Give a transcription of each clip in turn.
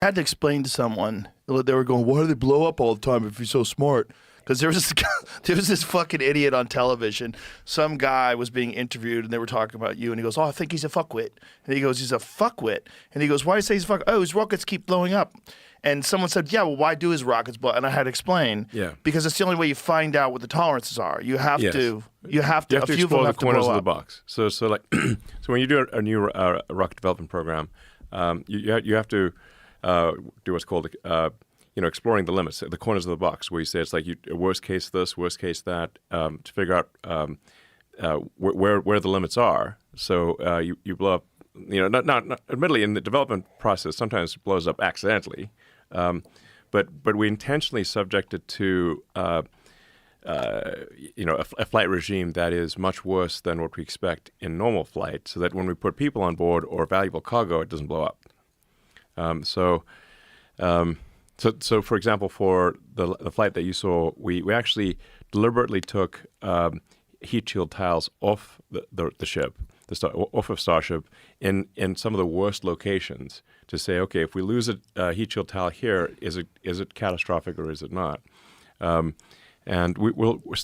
I had to explain to someone. They were going, "Why do they blow up all the time if you're so smart?" Because there was this fucking idiot on television. Some guy was being interviewed, and they were talking about you, and he goes, "Oh, I think he's a fuckwit." And he goes, "He's a fuckwit." And he goes, "Why do you say he's a fuck? Oh, his rockets keep blowing up." And someone said, "Yeah, well, why do his rockets blow?" And I had to explain. Yeah. Because it's the only way you find out what the tolerances are. You have to. You have to. You have to explore the corners of the box. So like, so when you do a new rocket development program, you have to do what's called exploring the limits, the corners of the box, where you say it's like worst case this, worst case that, to figure out where the limits are. So you blow up, not admittedly in the development process, sometimes it blows up accidentally, but we intentionally subject it to a flight regime that is much worse than what we expect in normal flight, so that when we put people on board or valuable cargo, it doesn't blow up. So, for example, for the flight that you saw, we actually deliberately took heat shield tiles off the ship, off of Starship, in some of the worst locations to say, okay, if we lose a heat shield tile here, is it catastrophic or is it not? And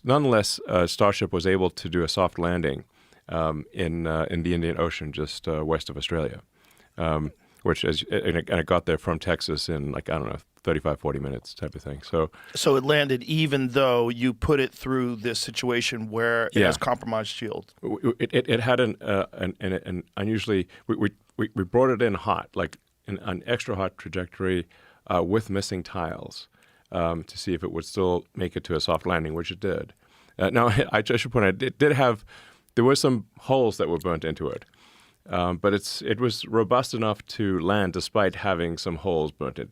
nonetheless, Starship was able to do a soft landing in the Indian Ocean, just west of Australia. And it got there from Texas in 35, 40 minutes type of thing. So it landed even though you put it through this situation where it has compromised shield. It had an unusually, we brought it in hot, like an extra hot trajectory with missing tiles to see if it would still make it to a soft landing, which it did. Now, I should point out, there were some holes that were burnt into it. But it was robust enough to land despite having some holes burnt in,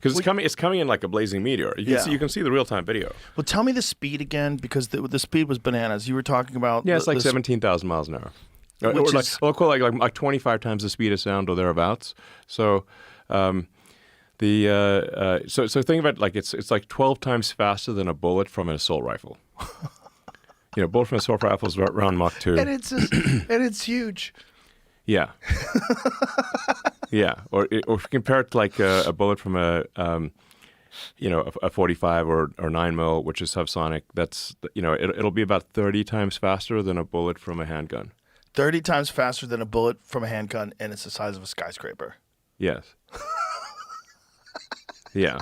because it's coming in like a blazing meteor. You can see the real time video. Well, tell me the speed again, because the speed was bananas. You were talking about it's like 17,000 miles an hour, I'll call it like 25 times the speed of sound or thereabouts. So. So think about it, like it's like 12 times faster than a bullet from an assault rifle. Bullet from assault rifles around Mach 2. And it's huge. Yeah. Yeah. Or if you compare it to like a bullet from a 45 or 9 mil, which is subsonic, that's, it'll be about 30 times faster than a bullet from a handgun. 30 times faster than a bullet from a handgun, and it's the size of a skyscraper. Yes. Yeah.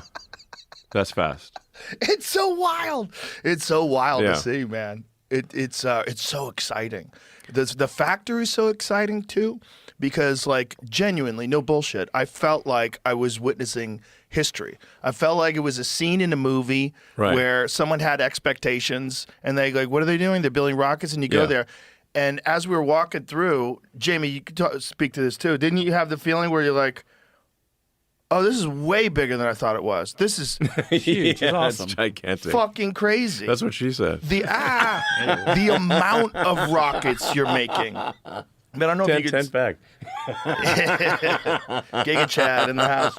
That's fast. It's so wild. It's so wild to see, man. It's so exciting. The factory is so exciting too, because genuinely, no bullshit, I felt like I was witnessing history. I felt like it was a scene in a movie where someone had expectations and they what are they doing? They're building rockets, and you go there. And as we were walking through, Jamie, you could speak to this too. Didn't you have the feeling where you're like, oh, this is way bigger than I thought it was. This is huge. It's awesome. It's gigantic. Fucking crazy. That's what she said. The amount of rockets you're making. Man, I don't know if you could... 10 back. Giga Chad in the house.